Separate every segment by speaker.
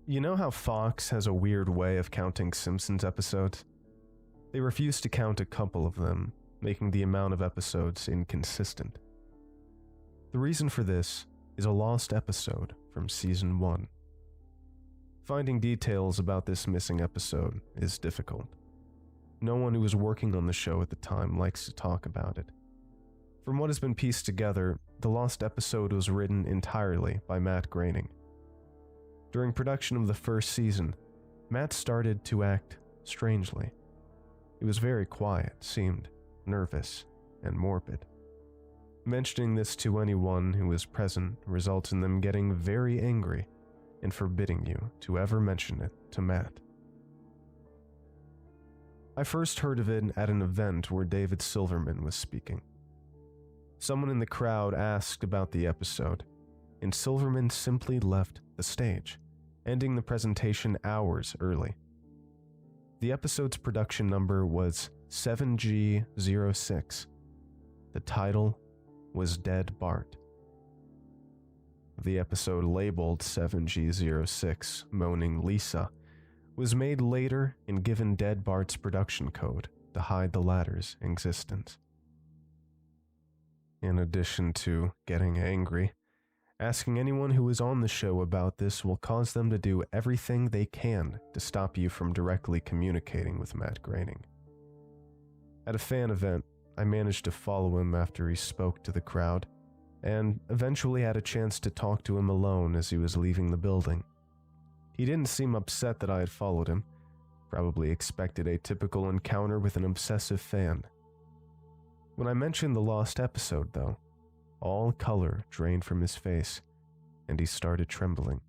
Speaker 1: You know how Fox has a weird way of counting Simpsons episodes? They refuse to count a couple of them, making the amount of episodes inconsistent. The reason for this is a lost episode from Season 1. Finding details about this missing episode is difficult. No one who was working on the show at the time likes to talk about it. From what has been pieced together, the lost episode was written entirely by Matt Groening. During production of the first season, Matt started to act strangely. He was very quiet, seemed nervous and morbid. Mentioning this to anyone who was present results in them getting very angry and forbidding you to ever mention it to Matt. I first heard of it at an event where David Silverman was speaking. Someone in the crowd asked about the episode, and Silverman simply left the stage, ending the presentation hours early. The episode's production number was 7G06. The title was Dead Bart. The episode labeled 7G06, Moaning Lisa, was made later and given Dead Bart's production code to hide the latter's existence. In addition to getting angry, asking anyone who is on the show about this will cause them to do everything they can to stop you from directly communicating with Matt Groening. At a fan event, I managed to follow him after he spoke to the crowd, and eventually had a chance to talk to him alone as he was leaving the building. He didn't seem upset that I had followed him, probably expected a typical encounter with an obsessive fan. When I mentioned the lost episode, though, all color drained from his face, and he started trembling.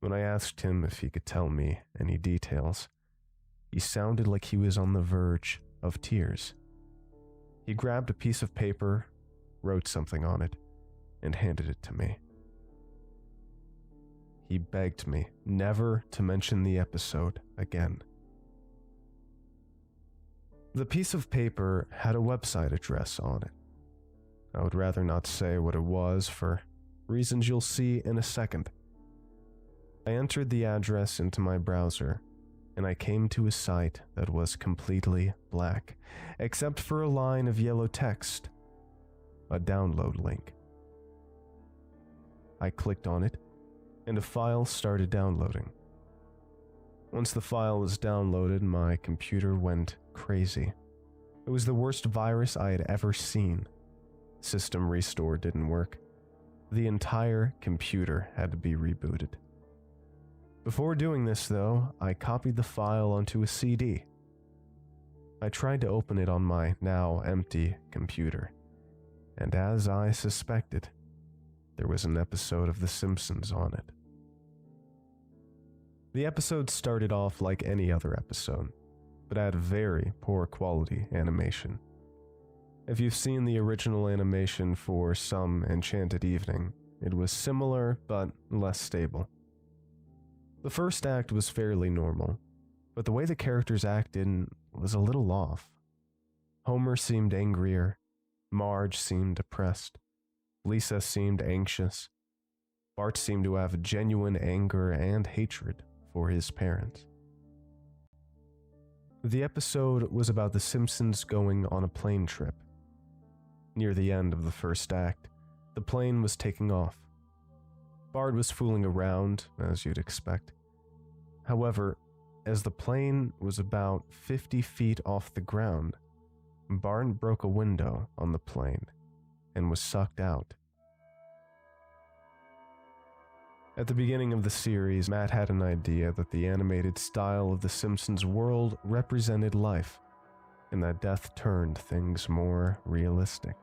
Speaker 1: When I asked him if he could tell me any details, he sounded like he was on the verge of tears. He grabbed a piece of paper, wrote something on it, and handed it to me. He begged me never to mention the episode again. The piece of paper had a website address on it. I would rather not say what it was for reasons you'll see in a second. I entered the address into my browser, and I came to a site that was completely black, except for a line of yellow text, a download link. I clicked on it, and a file started downloading. Once the file was downloaded, my computer went crazy. It was the worst virus I had ever seen. System restore didn't work. The entire computer had to be rebooted. Before doing this, though, I copied the file onto a CD. I tried to open it on my now empty computer, and as I suspected, there was an episode of The Simpsons on it. The episode started off like any other episode, but had very poor quality animation. If you've seen the original animation for Some Enchanted Evening, it was similar but less stable. The first act was fairly normal, but the way the characters acted was a little off. Homer seemed angrier, Marge seemed depressed, Lisa seemed anxious, Bart seemed to have genuine anger and hatred for his parents. The episode was about the Simpsons going on a plane trip. Near the end of the first act, the plane was taking off. Bart was fooling around, as you'd expect. However, as the plane was about 50 feet off the ground, Bart broke a window on the plane and was sucked out. At the beginning of the series, Matt had an idea that the animated style of The Simpsons world represented life, and that death turned things more realistic.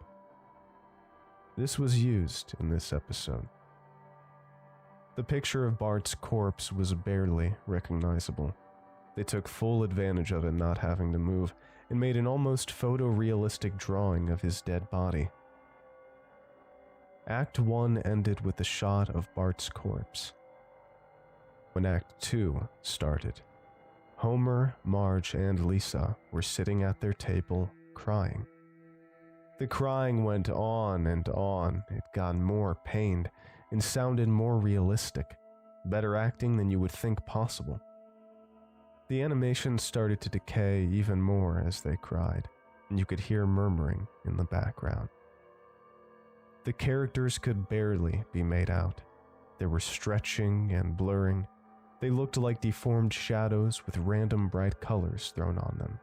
Speaker 1: This was used in this episode. The picture of Bart's corpse was barely recognizable. They took full advantage of it not having to move, and made an almost photorealistic drawing of his dead body. Act 1 ended with a shot of Bart's corpse. When Act 2 started, Homer, Marge, and Lisa were sitting at their table, crying. The crying went on and on. It got more pained and sounded more realistic. better acting than you would think possible. The animation started to decay even more as they cried, and you could hear murmuring in the background. The characters could barely be made out. They were stretching and blurring. They looked like deformed shadows with random bright colors thrown on them.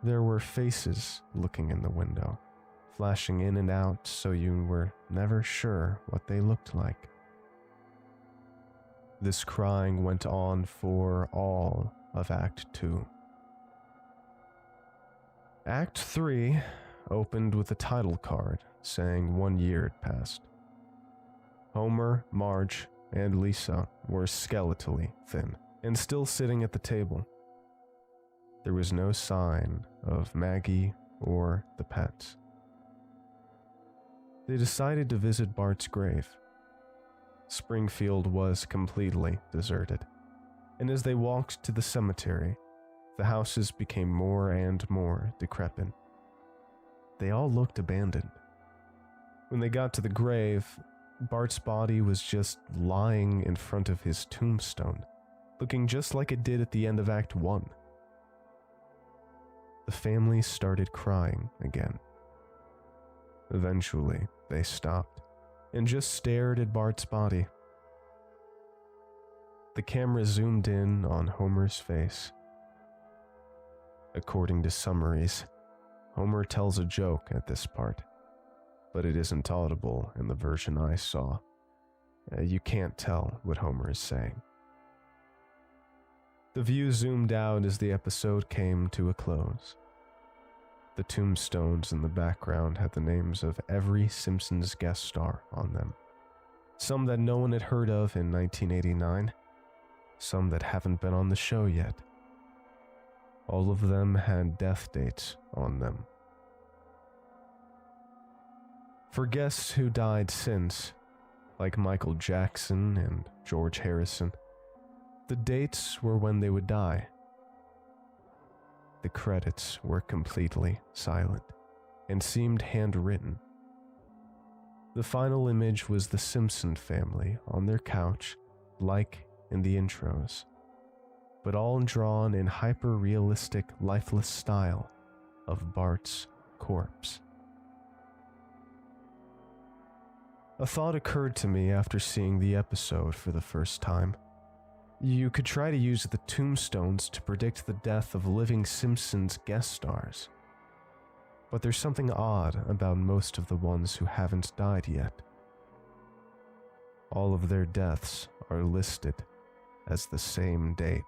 Speaker 1: There were faces looking in the window, flashing in and out so you were never sure what they looked like. This crying went on for all of Act 2. Act 3 opened with a title card saying 1 year had passed. Homer, Marge, and Lisa were skeletally thin and still sitting at the table. There was no sign of Maggie or the pets. They decided to visit Bart's grave. Springfield was completely deserted, and as they walked to the cemetery, the houses became more and more decrepit. They all looked abandoned. When they got to the grave, Bart's body was just lying in front of his tombstone, looking just like it did at the end of Act 1. The family started crying again. Eventually, they stopped and just stared at Bart's body. The camera zoomed in on Homer's face. According to summaries, Homer tells a joke at this part, but it isn't audible in the version I saw. You can't tell what Homer is saying. The view zoomed out as the episode came to a close. The tombstones in the background had the names of every Simpsons guest star on them. Some that no one had heard of in 1989, some that haven't been on the show yet. All of them had death dates on them. For guests who died since, like Michael Jackson and George Harrison, the dates were when they would die. The credits were completely silent and seemed handwritten. The final image was the Simpson family on their couch, like in the intros, but all drawn in hyper-realistic, lifeless style of Bart's corpse. A thought occurred to me after seeing the episode for the first time. You could try to use the tombstones to predict the death of living Simpsons guest stars. But there's something odd about most of the ones who haven't died yet. All of their deaths are listed as the same date.